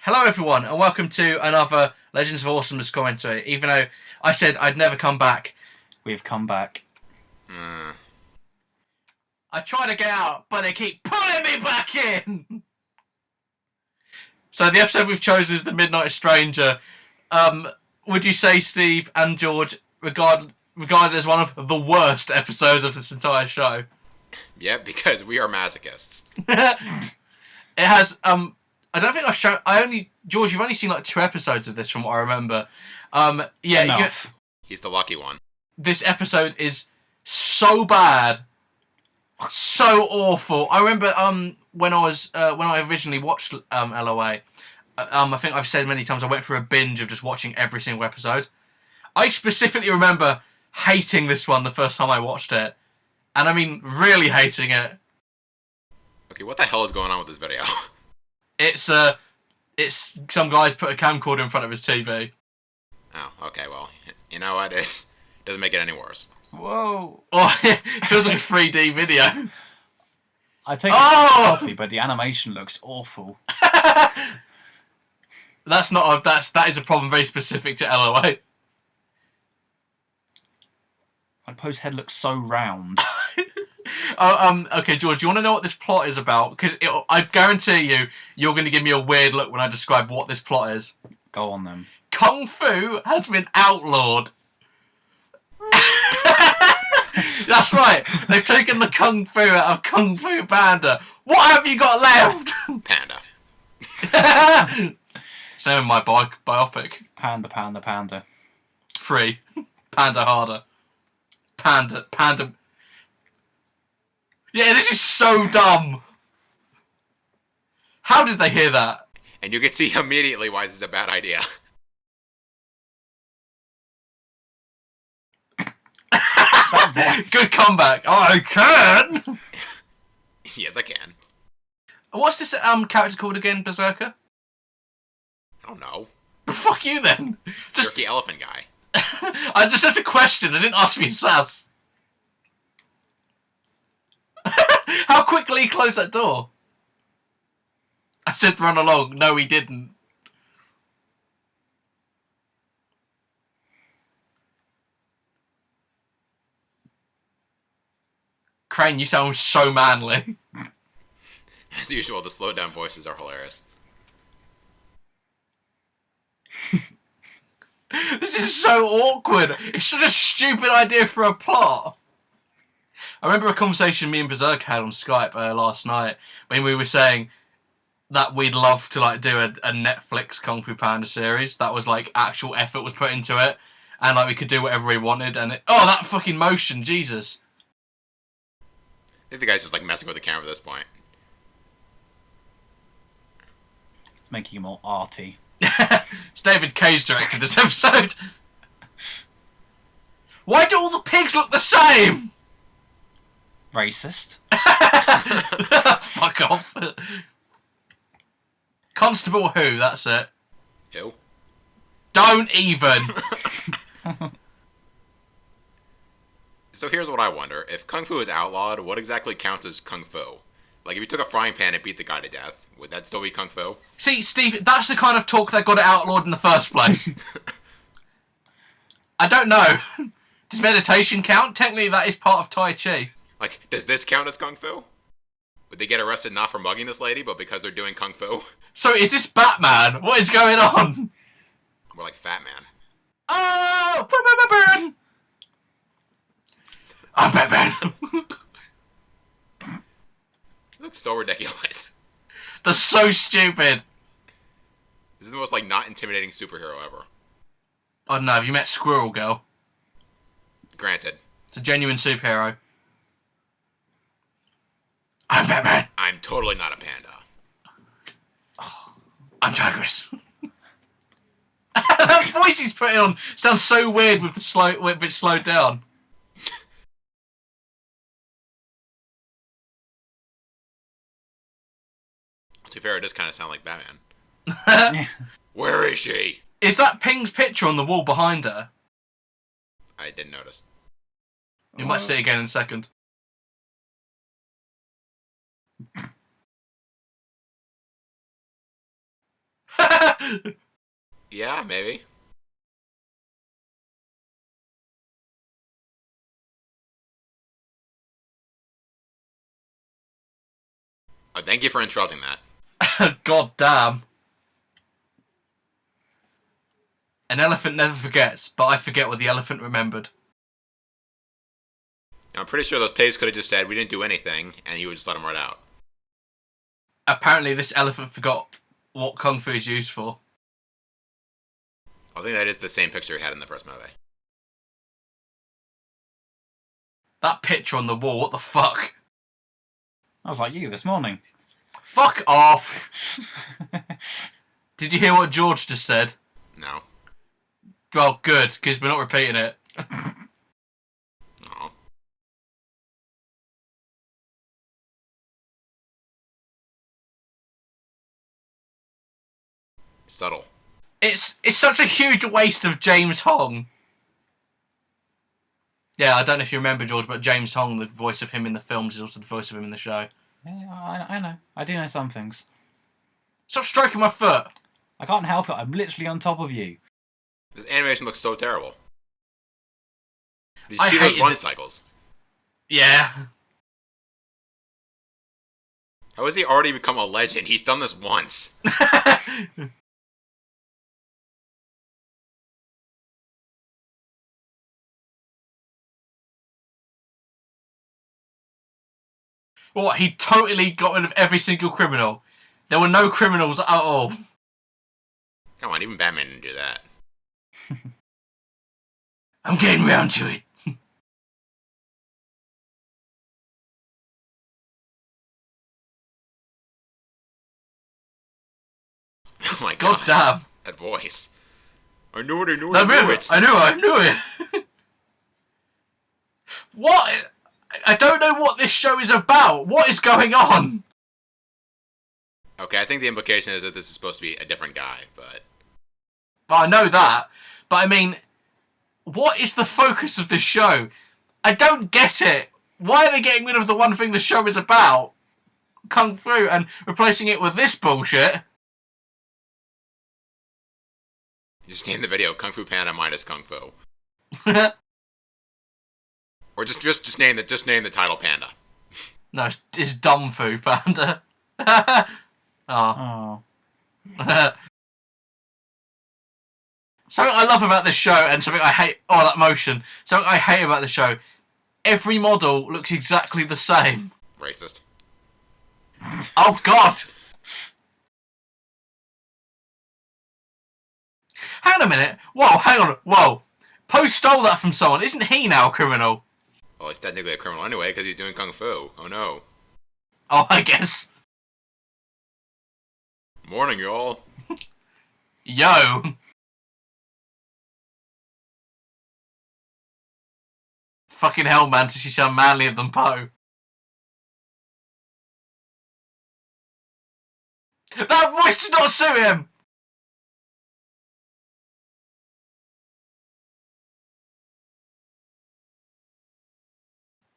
Hello everyone and welcome to another Legends of Awesomeness commentary. Even though I said I'd never come back, We've come back. I try to get out, but they keep pulling me back in. So the episode we've chosen is The Midnight Stranger. Would you say, Steve and George, regarded as one of the worst episodes of this entire show? Yeah, because we are masochists. It has I don't think I've shown. George, you've only seen like 2 episodes of this, from what I remember. Enough. He's the lucky one. This episode is so bad, so awful. I remember when I originally watched LOA. I think I've said many times I went through a binge of just watching every single episode. I specifically remember hating this one the first time I watched it, and I mean really hating it. Okay, what the hell is going on with this video? It's some guys put a camcorder in front of his TV. Oh, okay, well, you know what? It doesn't make it any worse. Whoa. Oh, it feels like a 3D video. I take it as a copy, but the animation looks awful. That is a problem very specific to LOA. My Poe's head looks so round. Okay, George, do you want to know what this plot is about? Because I guarantee you're going to give me a weird look when I describe what this plot is. Go on then. Kung Fu has been outlawed. That's right. They've taken the Kung Fu out of Kung Fu Panda. What have you got left? Panda. It's name of my biopic. Panda. 3. Panda harder. Panda. Yeah, this is so dumb. How did they hear that? And you can see immediately why this is a bad idea. That voice. Good comeback. I can. Yes, I can. What's this character called again, Berserker? I don't know. Fuck you then. Jerky elephant guy. Just as a question. I didn't ask for your sass. How quickly he closed that door? I said run along. No, he didn't. Crane, you sound so manly. As usual, the slowed down voices are hilarious. This is so awkward. It's such a stupid idea for a plot. I remember a conversation me and Berserk had on Skype last night when we were saying that we'd love to like do a Netflix Kung Fu Panda series that was like actual effort was put into it, and like we could do whatever we wanted. And that fucking motion, Jesus! I think the guy's just like messing with the camera at this point. It's making it more arty. It's David Cage directed this episode. Why do all the pigs look the same? Racist. Fuck off. Constable who? That's it. Who? Don't even. So here's what I wonder. If Kung Fu is outlawed, what exactly counts as Kung Fu? Like, if you took a frying pan and beat the guy to death, would that still be Kung Fu? See, Steve, that's the kind of talk that got it outlawed in the first place. I don't know. Does meditation count? Technically, that is part of Tai Chi. Like, does this count as Kung Fu? Would they get arrested not for mugging this lady, but because they're doing Kung Fu? So is this Batman? What is going on? More like Fat Man. Oh! Burn! I'm Batman! That's so ridiculous. That's so stupid. This is the most, like, not intimidating superhero ever. I don't know, have you met Squirrel Girl? Granted. It's a genuine superhero. I'm Batman! I'm totally not a panda. I'm Tigress. That voice he's putting on sounds so weird with it slowed down. To be fair, it does kind of sound like Batman. Where is she? Is that Ping's picture on the wall behind her? I didn't notice. You might see it again in a second. Yeah, maybe. Oh, thank you for interrupting that. God damn. An elephant never forgets, but I forget what the elephant remembered. I'm pretty sure those pigs could have just said, we didn't do anything, and you would just let them right out. Apparently this elephant forgot what Kung Fu is used for. I think that is the same picture he had in the first movie. That picture on the wall, what the fuck? I was like you this morning. Fuck off! Did you hear what George just said? No. Well, good, because we're not repeating it. No. Subtle. It's such a huge waste of James Hong. Yeah, I don't know if you remember, George, but James Hong, the voice of him in the films, is also the voice of him in the show. Yeah, I know. I do know some things. Stop stroking my foot! I can't help it. I'm literally on top of you. This animation looks so terrible. Did you I see those hated run it. cycles? Yeah. How has he already become a legend? He's done this once. What, he totally got rid of every single criminal. There were no criminals at all. Come on, even Batman didn't do that. I'm getting round to it. Oh my God god. damn. That voice. I knew it, I knew it. What? I don't know what this show is about. What is going on? Okay, I think the implication is that this is supposed to be a different guy, but... But I know that. But I mean, what is the focus of this show? I don't get it. Why are they getting rid of the one thing the show is about? Kung Fu, and replacing it with this bullshit? You just name the video Kung Fu Panda minus Kung Fu. Or just name the title Panda. No, it's Dumb Fu Panda. Oh. Oh. Something I love about this show, and something I hate... Oh, that motion. Something I hate about this show. Every model looks exactly the same. Racist. Oh, God! Hang on a minute. Whoa, hang on. Whoa. Poe stole that from someone. Isn't he now a criminal? Well, he's technically a criminal anyway, because he's doing Kung Fu. Oh no. Oh, I guess. Morning, y'all. Yo. Fucking hell, man, does she sound manlier than Poe? That voice does not suit him!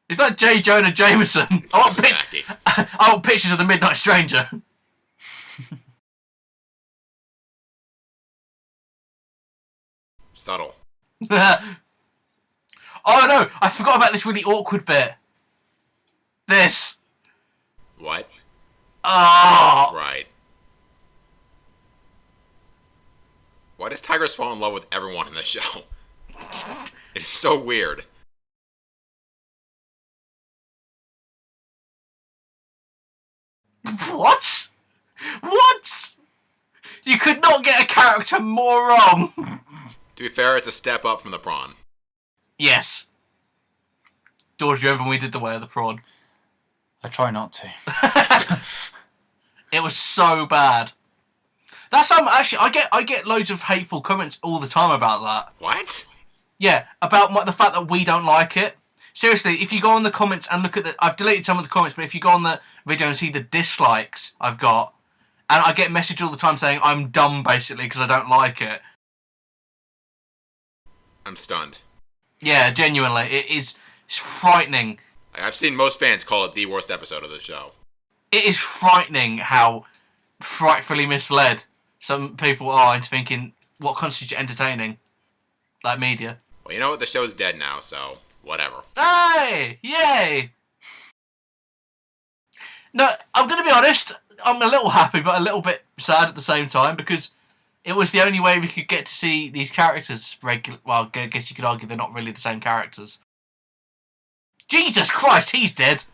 Is that J. Jonah Jameson? Tacky. I want pictures of the Midnight Stranger. Subtle. Oh no, I forgot about this really awkward bit. This. What? Oh. Right. Why does Tigers fall in love with everyone in this show? It is so weird. What? What? You could not get a character more wrong. To be fair, it's a step up from the prawn. Yes. George, you remember when we did the Way of the Prawn? I try not to. It was so bad. That's actually I get loads of hateful comments all the time about that. What? Yeah, about the fact that we don't like it. Seriously, if you go on the comments and look at the... I've deleted some of the comments, but if you go on the video and see the dislikes I've got, and I get messages all the time saying I'm dumb, basically, because I don't like it. I'm stunned. Yeah, genuinely. It's frightening. I've seen most fans call it the worst episode of the show. It is frightening how frightfully misled some people are into thinking what constitutes entertaining, like media. Well, you know what? The show's dead now, so whatever. Hey! Yay! No, I'm going to be honest, I'm a little happy but a little bit sad at the same time because it was the only way we could get to see these characters regular. Well, I guess you could argue they're not really the same characters. Jesus Christ, he's dead!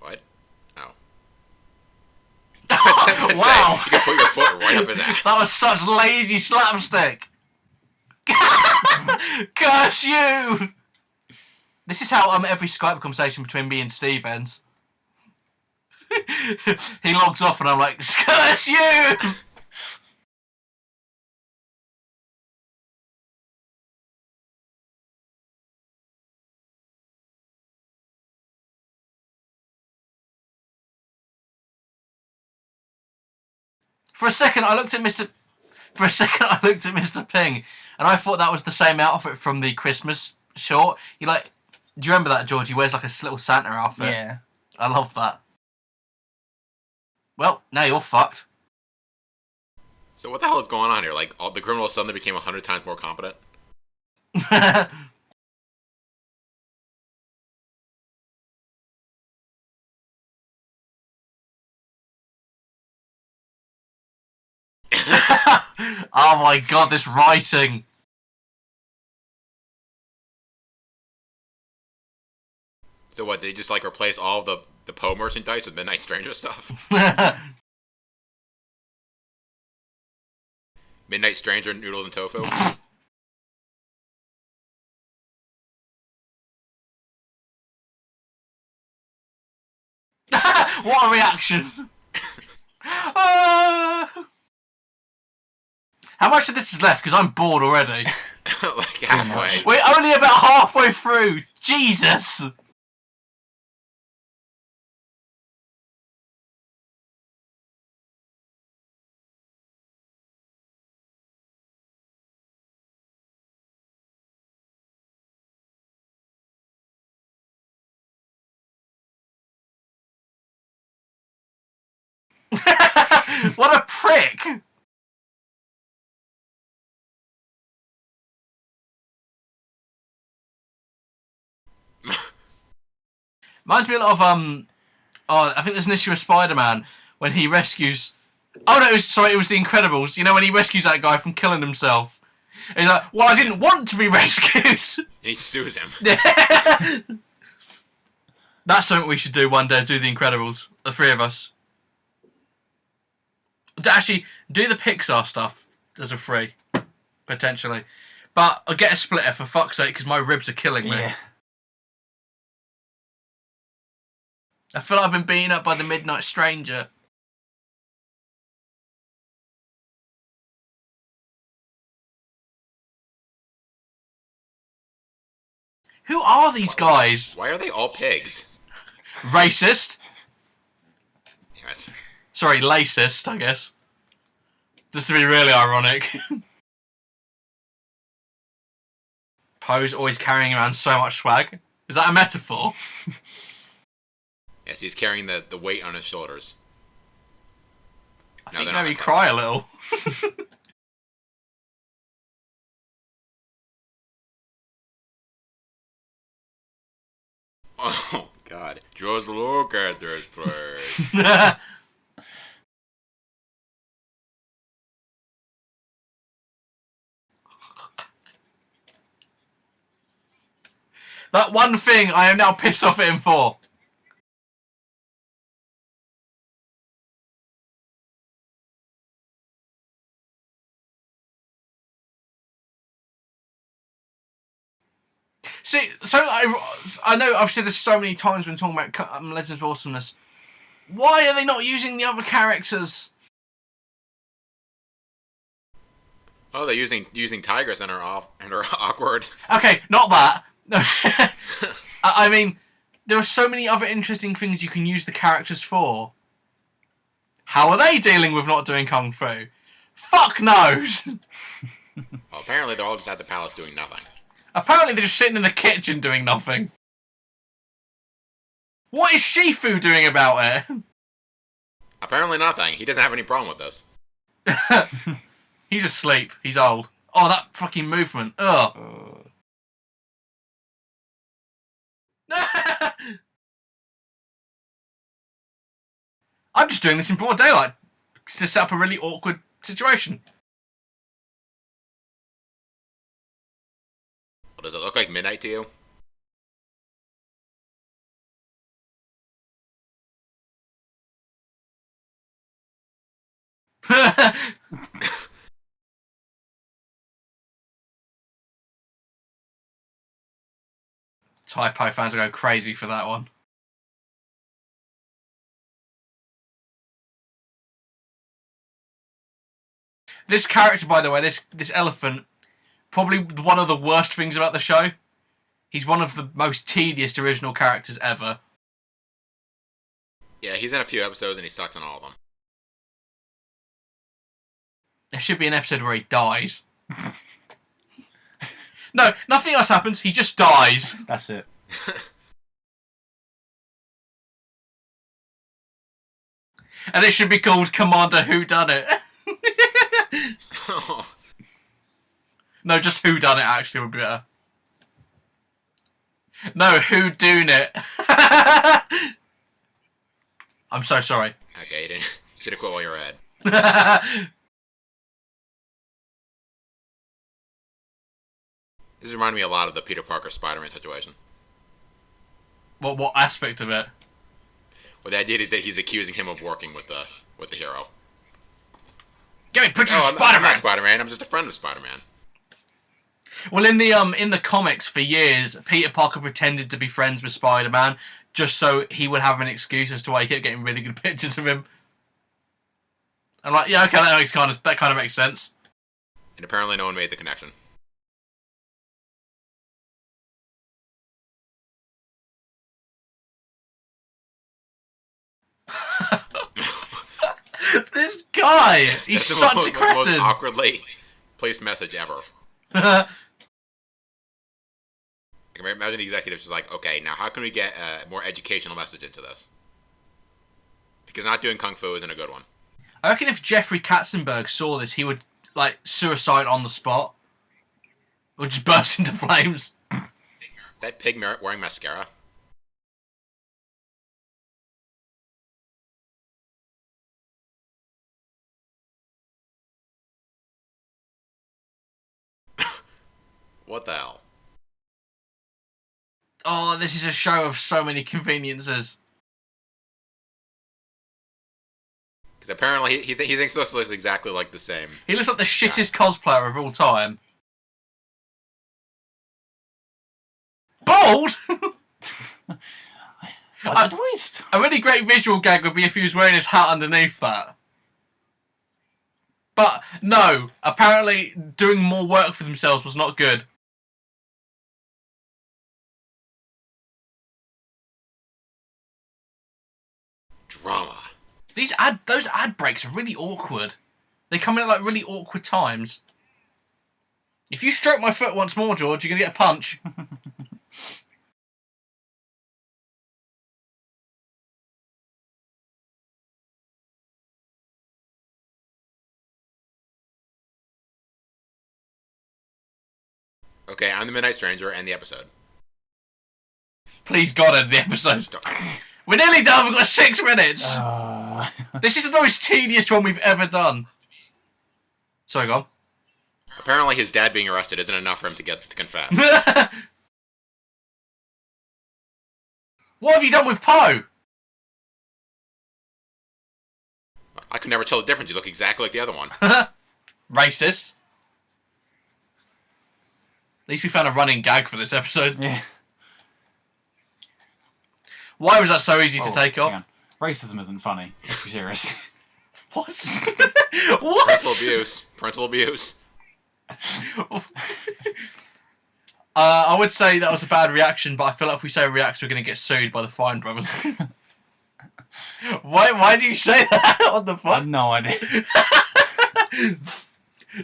What? Oh. Wow! You can put your foot right up his ass. That was such lazy slapstick! Curse you! This is how every Skype conversation between me and Steve ends. He logs off and I'm like, curse you! For a second, I looked at Mr. Ping, and I thought that was the same outfit from the Christmas short. Do you remember that, George? He wears like a little Santa outfit. Yeah. I love that. Well, now you're fucked. So what the hell is going on here? Like, all the criminals suddenly became 100 times more competent? Oh my god, this writing. So what, did he just, like, replace all of the Poe merchandise with Midnight Stranger stuff? Midnight Stranger noodles and tofu? What a reaction! How much of this is left? Because I'm bored already. Like, halfway. We're only about halfway through. Jesus! What a prick! Reminds me a lot of I think there's an issue with Spider-Man when he rescues. Oh no, it was The Incredibles. You know when he rescues that guy from killing himself. And he's like, well, I didn't want to be rescued. And he sues him. That's something we should do one day. Do The Incredibles, the three of us. Actually, do the Pixar stuff as a free, potentially. But I'll get a splitter for fuck's sake, because my ribs are killing me. Yeah. I feel like I've been beaten up by the Midnight Stranger. Who are these guys? Why are they all pigs? Racist. Damn it. Sorry, lacist, I guess. Just to be really ironic. Poe's always carrying around so much swag. Is that a metaphor? Yes, he's carrying the weight on his shoulders. I No, think they're not maybe that cry a little. Oh, God. Just look at this place. That one thing I am now pissed off at him for. See, so I know I've said this so many times when talking about Legends of Awesomeness. Why are they not using the other characters? Oh, they're using Tigress and her awkward. Okay, not that. No. I mean, there are so many other interesting things you can use the characters for. How are they dealing with not doing Kung Fu? Fuck knows! Well, apparently they're all just at the palace doing nothing. Apparently they're just sitting in the kitchen doing nothing. What is Shifu doing about it? Apparently nothing. He doesn't have any problem with this. He's asleep. He's old. Oh, that fucking movement. Ugh. I'm just doing this in broad daylight to set up a really awkward situation. Well, does it look like midnight to you? Typo fans will go crazy for that one. This character, by the way, this elephant, probably one of the worst things about the show. He's one of the most tedious original characters ever. Yeah, he's in a few episodes and he sucks in all of them. There should be an episode where he dies. No, nothing else happens. He just dies. That's it. And it should be called Commander Whodunit. No, just Whodunit actually would be better. No, Whodunit. I'm so sorry. Okay, you didn't. You should have quit while you were ahead. This reminded me a lot of the Peter Parker Spider-Man situation. What aspect of it? Well, the idea is that he's accusing him of working with the hero. Give me pictures of I'm Spider-Man. not Spider-Man. I'm just a friend of Spider-Man. Well, in the comics for years, Peter Parker pretended to be friends with Spider-Man just so he would have an excuse as to why he kept getting really good pictures of him. I'm like, yeah, okay, that kind of makes sense. And apparently no one made the connection. This guy, he's That's such a the most cretin. awkwardly placed message ever. Oh, I can imagine the executives just like, okay, now how can we get a more educational message into this? Because not doing kung fu isn't a good one. I reckon if Jeffrey Katzenberg saw this, he would, like, suicide on the spot. Or just burst into flames. That pig wearing mascara. What the hell? Oh, this is a show of so many conveniences. Because apparently he thinks this looks exactly like the same. He looks like the shittest cosplayer of all time. Bald? What a twist! A really great visual gag would be if he was wearing his hat underneath that. But, no. Apparently, doing more work for themselves was not good. Drama. Those ad breaks are really awkward. They come in at, like, really awkward times. If you stroke my foot once more, George, you're going to get a punch. Okay, I'm the Midnight Stranger and the episode. Please God, end the episode. We're nearly done. We've got 6 minutes. This is the most tedious one we've ever done. Sorry, go on. Apparently his dad being arrested isn't enough for him to get to confess. What have you done with Poe? I could never tell the difference. You look exactly like the other one. Racist. At least we found a running gag for this episode. Yeah. Why was that so easy to take off? Hang on. Racism isn't funny. Let's be serious. What? What? Parental abuse. Parental abuse. I would say that was a bad reaction, but I feel like if we say reacts, we're going to get sued by the Fine Brothers. Why do you say that? What the I fuck? had no idea.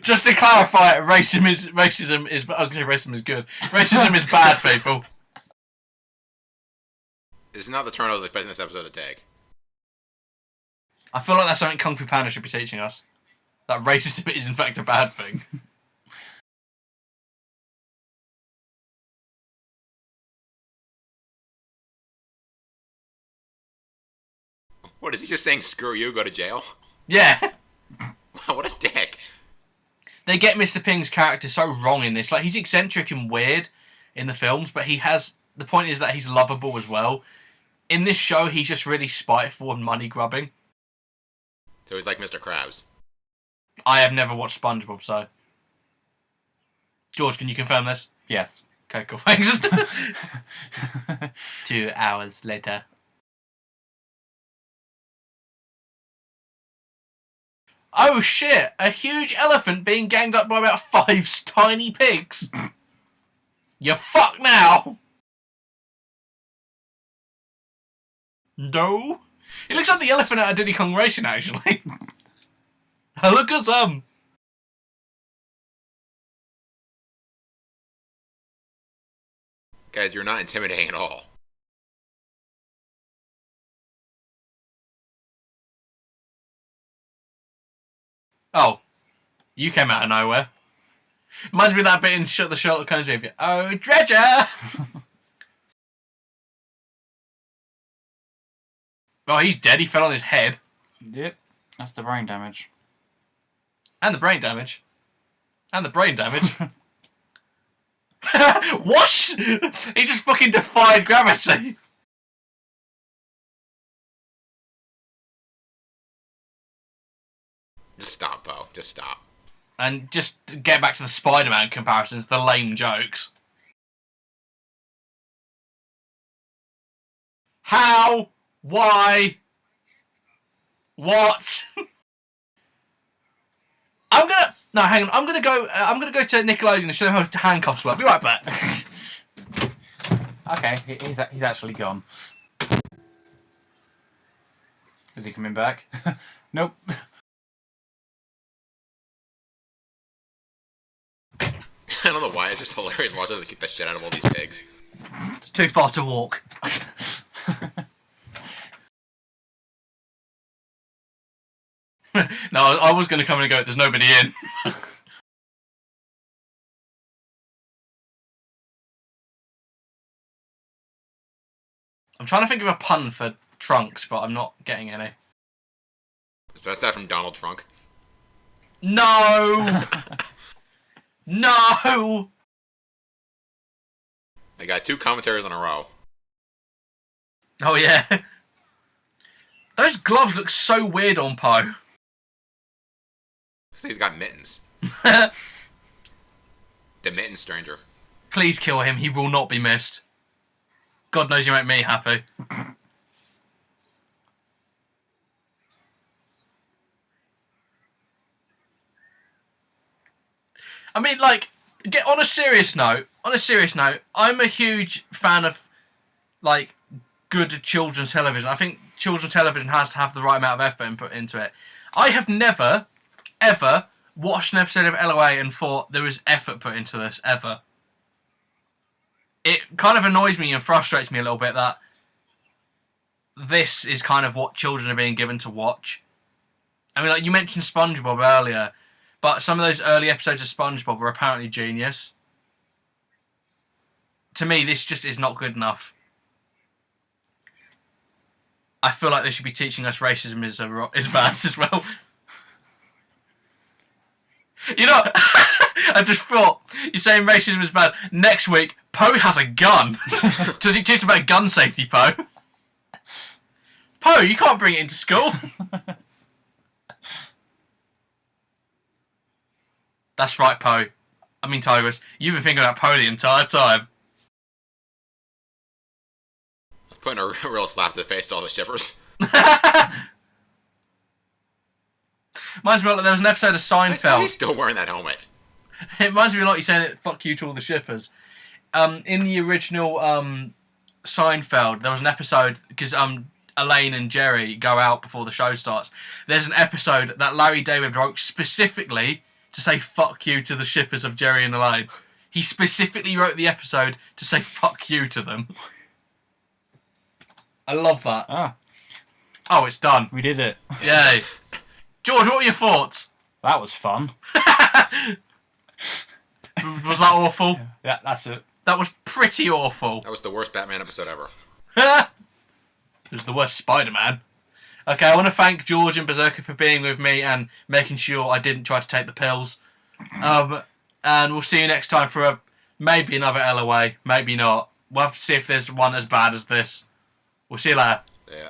Just to clarify, racism is. I was going to say racism is good. Racism is bad, people. It's not the turn I was expecting this episode to take. I feel like that's something Kung Fu Panda should be teaching us. That racism is in fact a bad thing. What, is he just saying screw you, go to jail? Yeah. Wow, what a dick. They get Mr. Ping's character so wrong in this. Like, he's eccentric and weird in the films, but he has... The point is that he's lovable as well. In this show, he's just really spiteful and money-grubbing. So he's like Mr. Krabs. I have never watched SpongeBob, so... George, can you confirm this? Yes. Okay, cool. Thanks. 2 hours later. Oh shit! A huge elephant being ganged up by about 5 tiny pigs. You're fucked now! No? It looks like the elephant at a Diddy Kong Racing, actually. Look at them! Guys, you're not intimidating at all. Oh. You came out of nowhere. Reminds me of that bit in Shut the Sherlock Holmes review. Oh, Dredger! Oh, he's dead. He fell on his head. Yep. That's the brain damage. And the brain damage. And the brain damage. What? He just fucking defied gravity. Just stop, Poe. Just stop. And just to get back to the Spider-Man comparisons, the lame jokes. How? Why? What? No, hang on. I'm gonna go to Nickelodeon and show them how handcuffs work. Be right back. Okay, he's actually gone. Is he coming back? Nope. I don't know why, it's just hilarious watching them kick the shit out of all these pigs. It's too far to walk. No, I was going to come and go, there's nobody in. I'm trying to think of a pun for trunks, but I'm not getting any. So that's that from Donald Trunk. No! No! I got 2 commentaries in a row. Oh yeah. Those gloves look so weird on Poe. Because he's got mittens. The mitten stranger. Please kill him, he will not be missed. God knows you make me happy. I mean, like, on a serious note, I'm a huge fan of, like, good children's television. I think children's television has to have the right amount of effort and put into it. I have never, ever watched an episode of LOA and thought there was effort put into this, ever. It kind of annoys me and frustrates me a little bit that this is kind of what children are being given to watch. I mean, like, you mentioned SpongeBob earlier, but some of those early episodes of SpongeBob were apparently genius. To me, this just is not good enough. I feel like they should be teaching us racism is bad as well. You know, I just thought, you're saying racism is bad. Next week, Poe has a gun. So teach us about gun safety, Poe. Poe, you can't bring it into school. That's right, Poe. I mean, Tigress, you've been thinking about Poe the entire time. Putting a real slap to the face to all the shippers. Reminds me of, like, there was an episode of Seinfeld. He's still wearing that helmet. It reminds me of, like, you saying it, fuck you to all the shippers. In the original Seinfeld, there was an episode, because Elaine and Jerry go out before the show starts. There's an episode that Larry David wrote specifically to say fuck you to the shippers of Jerry and Elaine. He specifically wrote the episode to say fuck you to them. I love that. Ah, Oh, it's done. we did it. Yay. George, what were your thoughts? That was fun. Was that awful? Yeah, that's it. That was pretty awful. That was the worst Batman episode ever. It was the worst Spider-Man. Okay, I want to thank George and Berserker for being with me and making sure I didn't try to take the pills. And we'll see you next time for maybe another LOA, maybe not. We'll have to see if there's one as bad as this. We'll see you later. Yeah.